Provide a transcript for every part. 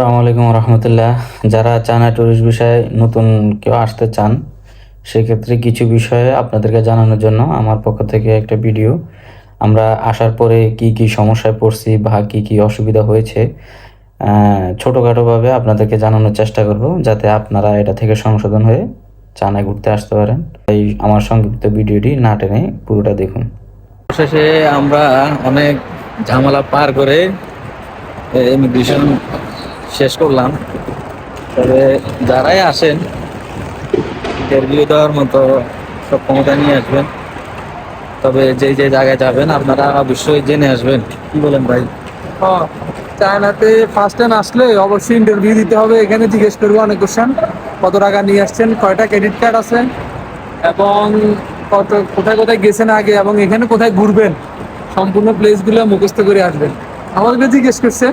আসসালামু আলাইকুম রহমতুল্লাহ। যারা চায়না ট্যুরিস্ট বিষয়ে নতুন কেউ আসতে চান, সেক্ষেত্রে কিছু বিষয়ে আপনাদেরকে জানানোর জন্য আমার পক্ষ থেকে একটা ভিডিও। আমরা আসার পরে কি কি সমস্যায় পড়ছি বা কি কি অসুবিধা হয়েছে ছোটোখাটোভাবে আপনাদেরকে জানানোর চেষ্টা করব, যাতে আপনারা এটা থেকে সংশোধন হয়ে চায়নায় ঘুরতে আসতে পারেন। এই আমার সংক্ষিপ্ত ভিডিওটি না টেনে পুরোটা দেখুন। শেষে আমরা অনেক ঝামেলা পার করে ইমিগ্রেশন শেষ করলাম। তবে যারাই আসেন ইন্টারভিউ দেওয়ার মতো সক্ষমতা নিয়ে আসবেন। তবে যে যে জায়গায় যাবেন আপনারা অবশ্যই জেনে আসবেন। কি বলেন ভাই? চায়নাতে ফার্স্ট টাইম আসলে অবশ্যই ইন্টারভিউ দিতে হবে। এখানে জিজ্ঞেস করবো অনেক কোশ্চেন, কত টাকা নিয়ে আসছেন, কয়টা ক্রেডিট কার্ড আছে, এবং কোথায় কোথায় গেছেন আগে, এবং এখানে কোথায় ঘুরবেন, সম্পূর্ণ প্লেসগুলো মুখস্থ করে আসবেন। আমাদেরকে জিজ্ঞেস করছে,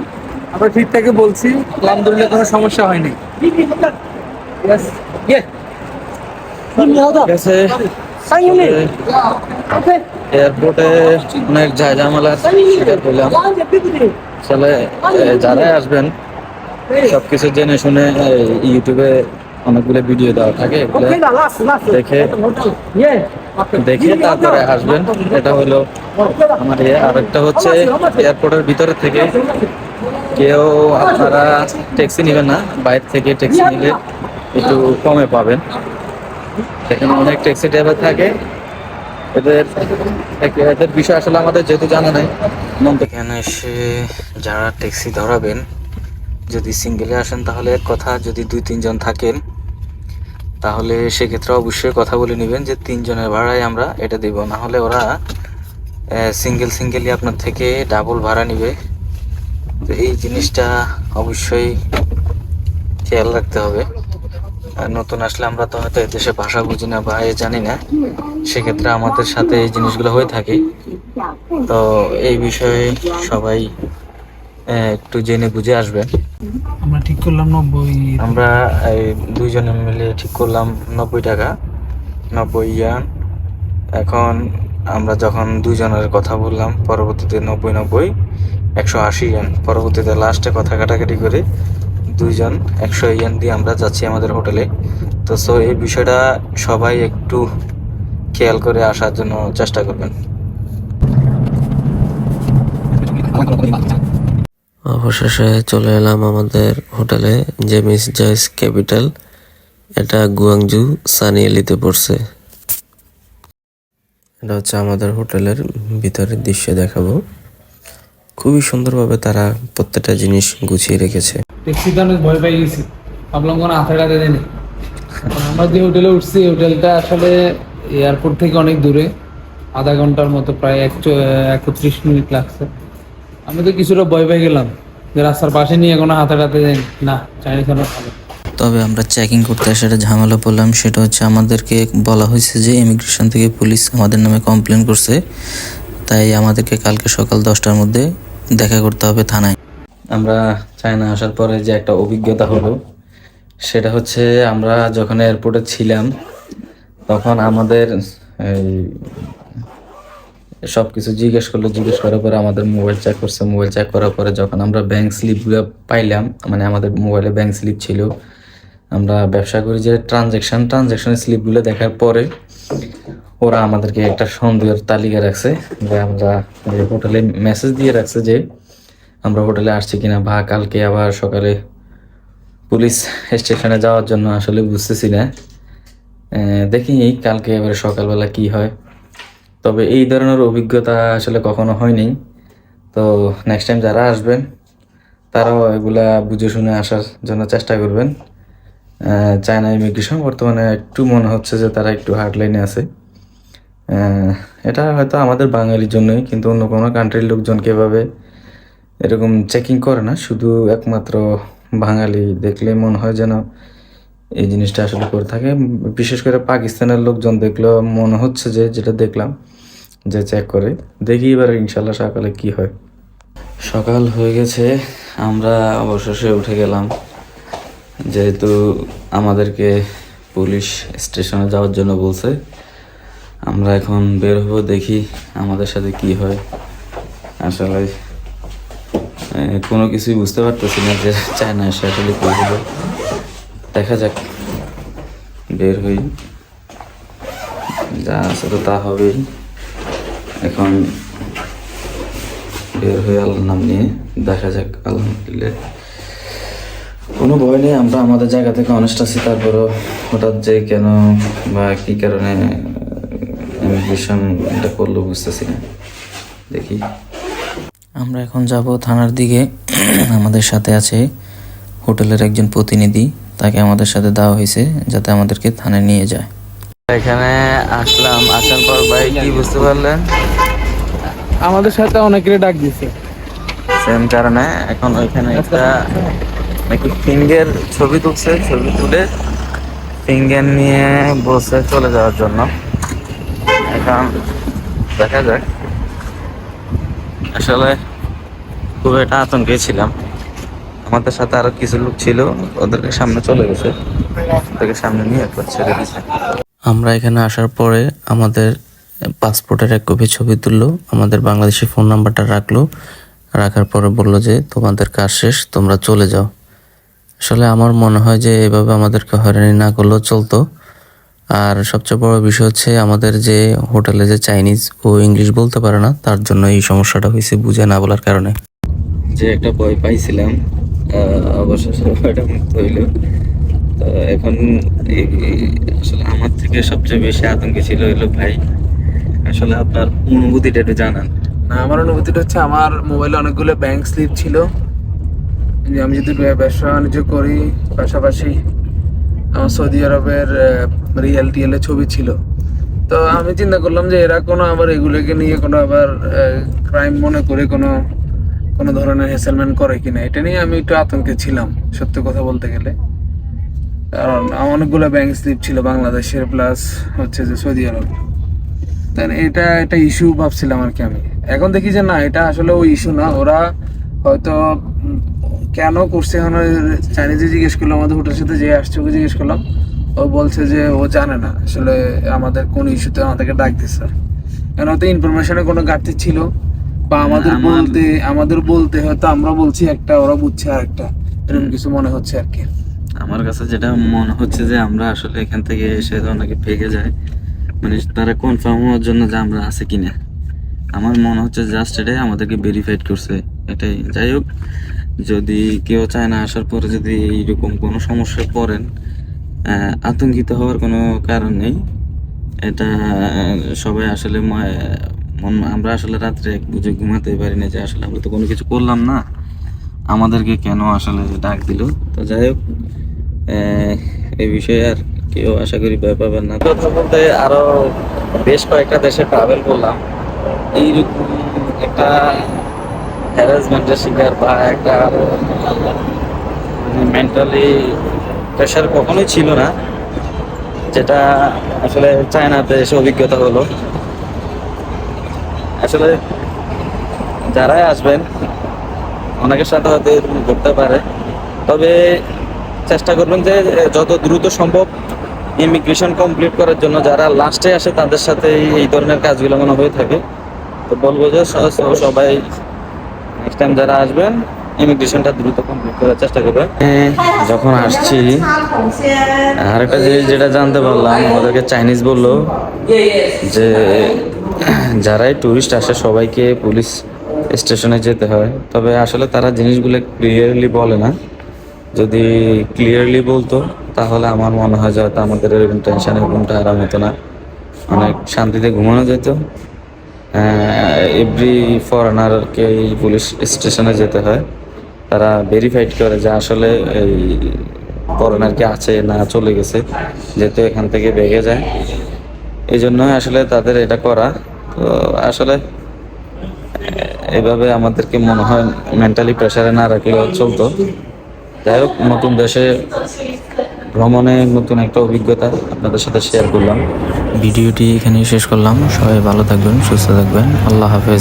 আমরা ঠিকঠাকই বলছি, আলহামদুলিল্লাহ কোনো সমস্যা হয়নি। Yes. Yeah. ঠিক আছে, এয়ারপোর্টে অনেক ঝামেলা শিকার করলাম। আসলে যারাই আসবেন সবকিছু জেনে শুনে ইউটিউবে অনেকগুলো ভিডিও দেওয়া থাকে, এগুলো দেখে দেখে তারপরে আসবেন। এটা হলো আমার আরেকটা হচ্ছে এয়ারপোর্টের ভিতরে থেকে কেউ আপনারা ট্যাক্সি নেবেন না, বাইরে থেকে ট্যাক্সি নিলে একটু কমে পাবেন। সেখানে অনেক ট্যাক্সি ড্রাইভার থাকে, এদের এদের বিষয় আসলে আমাদের যেহেতু জানা নাই। এখানে এসে যারা ট্যাক্সি ধরাবেন, যদি সিঙ্গেলে আসেন তাহলে এক কথা, যদি 2-3 জন থাকেন তাহলে সেক্ষেত্রে অবশ্যই কথা বলে নেবেন যে 3 জনের ভাড়ায় আমরা এটা দেব, না হলে ওরা সিঙ্গেলি আপনার থেকে ডাবল ভাড়া নেবে। তো এই জিনিসটা অবশ্যই খেয়াল রাখতে হবে। নতুন আসলে আমরা তো হয়তো এদেশে ভাষা বুঝি না বা জানি না, সেক্ষেত্রে আমাদের সাথে এই জিনিসগুলো হয়ে থাকে। তো এই বিষয়ে সবাই একটু জেনে বুঝে আসবেন। আমরা ঠিক করলাম 90। আমরা এই 2 জনে মিলে ঠিক করলাম 90 টাকা, 90 ইয়ান। এখন আমরা যখন 2 জনের কথা বললাম, পরবর্তীতে 90, 180 ইয়ান, পরবর্তীতে লাস্টে কথা কাটাকাটি করে 2 জন 100 ইয়ান দিয়ে আমরা যাচ্ছি আমাদের হোটেলে। তো সো এই বিষয়টা সবাই একটু খেয়াল করে আসার জন্য চেষ্টা করবেন। অবশেষে চলে এলাম আমাদের হোটেলে, জেমিস জয়েস ক্যাপিটাল। এটা গুয়াংজু সানিয়েলিতে পড়ছে। এটা হচ্ছে আমাদের হোটেলের ভিতরের দৃশ্য দেখাবো। খুবই সুন্দরভাবে তারা প্রত্যেকটা জিনিস গুছিয়ে রেখেছে। ট্যাক্সিতে অনেক ভয় পেয়ে গেছি, ভাবলাম কোনো আথাড়াতে দেয়নি। আমরা যে হোটেলে উঠছি, হোটেলটা আসলে এয়ারপোর্ট থেকে অনেক দূরে, আধা ঘন্টার মতো, প্রায় 31 মিনিট লাগছে। আমি তো কিছুটা ভয় পেয়ে গেলাম যে রাস্তার পাশে নিয়ে কোনো হাতাটাতে দেয়নি। না, চাইনিজ অনেক ভালো। তবে আমরা চেকিং করতে এসে একটা ঝামেলা পড়লাম। সেটা হচ্ছে আমাদেরকে বলা হয়েছে যে ইমিগ্রেশন থেকে পুলিশ আমাদের নামে কমপ্লেন করছে, তাই আমাদেরকে কালকে সকাল 10টার মধ্যে দেখা করতে হবে থানায়। আমরা চায়না আসার পরে যে একটা অভিজ্ঞতা হলো, সেটা হচ্ছে আমরা যখন এয়ারপোর্টে ছিলাম তখন আমাদের এই সব কিছু জিজ্ঞেস করার পরে আমাদের মোবাইল চেক করছে। মোবাইল চেক করার পরে যখন আমরা ব্যাংক স্লিপগুলো পাইলাম, মানে আমাদের মোবাইলে ব্যাংক স্লিপ ছিল, আমরা ব্যবসা করি যে ট্রানজ্যাকশনের স্লিপগুলো দেখার পরে ওরা আমাদেরকে একটা সন্দেহের তালিকা রাখছে, যে আমরা হোটেলে মেসেজ দিয়ে রাখছে যে আমরা হোটেলে আসছি কিনা, বা কালকে আবার সকালে পুলিশ স্টেশনে যাওয়ার জন্য। আসলে বুঝতেছি না, দেখি কালকে এবারে সকালবেলা কি হয়। তবে এই ধরনের অভিজ্ঞতা আসলে কখনো হয়নি। তো নেক্সট টাইম যারা আসবেন তারাও এগুলা বুঝে শুনে আসার জন্য চেষ্টা করবেন। চায়না ইমিগ্রেশন বর্তমানে একটু মনে হচ্ছে যে তারা একটু হার্ড লাইনে আছে। এটা হয়তো আমাদের বাঙালির জন্যই, কিন্তু অন্য কোনো কান্ট্রির লোকজনকে এভাবে এরকম চেকিং করে না। শুধু একমাত্র বাঙালি দেখলে মনে হয় যেন এই জিনিসটা আসলে করে থাকে। বিশেষ করে পাকিস্তানের লোকজন দেখলেও মনে হচ্ছে যে, যেটা দেখলাম, যে চেক করে। দেখি এবার ইনশাল্লাহ সকালে কি হয়। সকাল হয়ে গেছে, আমরা অবশেষে উঠে গেলাম। যেহেতু আমাদেরকে পুলিশ স্টেশনে যাওয়ার জন্য বলছে, আমরা এখন বের হবো, দেখি আমাদের সাথে কি হয়। আসলে কোনো কিছুই বুঝতে পারতেছি না যে চায়না এসে আসলে কী হবে। দেখা যাক, বের হই, যা আছে তো তা হবেই। এখন বের হয়ে আল্লাহর নাম নিয়ে দেখা যাক। আলহামদুলিল্লাহ কোনো ভয় নেই, আমরা আমাদের জায়গা থেকে অনেস্ট আছি। তারপরও হঠাৎ যে কেন বা কী কারণে ইমিগ্রেশন এটা করলো বুঝতেছি না। দেখি আমরা এখন যাব থানার দিকে। আমাদের সাথে আছে হোটেলের একজন প্রতিনিধি, তাকে আমাদের সাথে দেওয়া হয়েছে যাতে আমাদেরকে থানায় নিয়ে যায়। এখানে আসলাম, আসার পর ভাই কি বুঝতে পারলেন? আমাদের সাথে অনেকেরই ডাক দিছে। সেম কারণে এখন ওইখানে একটা নাকি ফিঙ্গার ছবি তুলছে, ছবি তুলে ফিঙ্গার নিয়ে বসে চলে যাওয়ার জন্য। এখন দেখা যাক, আসলে খুব একটা আতঙ্কে ছিলাম। আমাদের সাথে আরো কিছু লোক ছিল, ওদেরকে সামনে চলে গেছে, ওদেরকে সামনে নিয়ে একবার ছেড়ে দিছে। আমরা এখানে আসার পরে আমাদের পাসপোর্টের এক কপি ছবি তুললো, আমাদের বাংলাদেশি ফোন নাম্বারটা রাখলো, রাখার পরে বললো যে তোমাদের কাজ শেষ, তোমরা চলে যাও। আসলে আমার মনে হয় যে এভাবে আমাদেরকে হয়রানি না করলেও চলতো। আর সবচেয়ে বড় বিষয় হচ্ছে আমাদের যে হোটেলে যে চাইনিজ, ও ইংলিশ বলতে পারে না, তার জন্য এই সমস্যাটা হয়েছে, বুঝে না বলার কারণে। যে একটা ভয় পাইছিলাম, অবশেষে ভয়টা মুক্ত হইল। তো এখন আসলে আমার থেকে সবচেয়ে বেশি আতঙ্কে ছিল হইলো ভাই, আসলে আপনার অনুভূতিটা একটু জানান। না, আমার অনুভূতিটা হচ্ছে আমার মোবাইলে অনেকগুলো ব্যাংক স্লিপ ছিল। যে আমি যদি ব্যবসা বাণিজ্য করি, পাশাপাশি আমার সৌদি আরবের রিয়েল টিএলের ছবি ছিল। তো আমি চিন্তা করলাম যে এরা কোনো আবার এগুলোকে নিয়ে কোনো আবার ক্রাইম মনে করে কোনো কোনো ধরনের হ্যাসেলমেন্ট করে কিনা, এটা নিয়ে আমি একটু আতঙ্কে ছিলাম সত্যি কথা বলতে গেলে। কারণ আমার অনেকগুলো ব্যাংক স্লিপ ছিল বাংলাদেশের, প্লাস হচ্ছে যে সৌদি আরব। তাই এটা একটা ইস্যু ভাবছিলাম আর কি আমি। এখন দেখি যে না, এটা আসলে ওই ইস্যু না। ওরা হয়তো কেন করছে, এখন চাইনিজে জিজ্ঞেস করলাম, আমাদের হোটেলের সাথে যে আসছে ওকে জিজ্ঞেস করলাম, ও বলছে যে ও জানে না আসলে আমাদের কোন ইস্যুতে আমাদেরকে ডাক দিচ্ছে। কারণ হয়তো ইনফরমেশনে কোনো ঘাটতি ছিল, বা আমাদের বলতে হয়তো আমরা বলছি একটা, ওরা বুঝছে আর একটা, এরকম কিছু মনে হচ্ছে আর কি। আমার কাছে যেটা মনে হচ্ছে যে আমরা আসলে এখান থেকে এসে অনেকে ফেকে যায়, মানে তারা কনফার্ম হওয়ার জন্য যে আমরা আছে কিনা। আমার মনে হচ্ছে জাস্ট এটাই আমাদেরকে ভেরিফাইড করছে, এটাই। যাই হোক, যদি কেউ চায় না আসার পরে যদি এইরকম কোনো সমস্যায় পড়েন, আতঙ্কিত হওয়ার কোনো কারণ নেই। এটা সবাই আসলে আমরা আসলে রাত্রে বুঝে ঘুমাতে পারি না যে আসলে আমরা তো কোনো কিছু করলাম না, আমাদেরকে কেন আসলে ডাক দিল। তো যাই হোক, এই বিষয়ে আর কেউ আশা করি ভয় পাবেন না। কথা বলতে আরো বেশ কয়েকটা দেশে ট্রাভেল করলাম, এইরকম একটা হ্যারাসমেন্টের শিকার বা একটা মেন্টালি প্রেশার কখনোই ছিল না, যেটা আসলে চায়নাতে এসে অভিজ্ঞতা হলো। আসলে যারাই আসবেন অনেকের সাথে হয়তো এরকম করতে পারে, তবে চেষ্টা করবেন যে যত দ্রুত সম্ভব ইমিগ্রেশন কমপ্লিট করার জন্য। যারা লাস্টে আসে তাদের সাথে এই ধরনের কাজগুলো মনে হয়ে থাকে। তো বলবো যে সবাই নেক্সট টাইম যারা আসবেন ইমিগ্রেশনটা দ্রুত কমপ্লিট করার চেষ্টা করবেন। যখন আসছি আরেকটা জিনিস যেটা জানতে পারলাম, আমাদেরকে চাইনিজ বললো যে যারাই টুরিস্ট আসে সবাইকে পুলিশ স্টেশনে যেতে হয়। তবে আসলে তারা জিনিসগুলো ক্লিয়ারলি বলে না। যদি ক্লিয়ারলি বলতো তাহলে আমার মনে হয় যে হয়তো আমাদের এরকম টেনশনের ঘুমটা আরাম হতো না, অনেক শান্তিতে ঘুমানো যেত। এভরি ফরেনারকে এই পুলিশ স্টেশনে যেতে হয়, তারা ভেরিফাইড করে যে আসলে এই ফরেনার কি আছে না চলে গেছে, যেহেতু এখান থেকে বেগে যায়। এই জন্যই আসলে তাদের এটা করা। তো আসলে এভাবে আমাদেরকে মনে হয় মেন্টালি প্রেশারে না রাখলেও চলতো। যাই হোক, নতুন দেশে ভ্রমণে নতুন একটা অভিজ্ঞতা আপনাদের সাথে শেয়ার করলাম। ভিডিওটি এখানেই শেষ করলাম। সবাই ভালো থাকবেন, সুস্থ থাকবেন। আল্লাহ হাফেজ।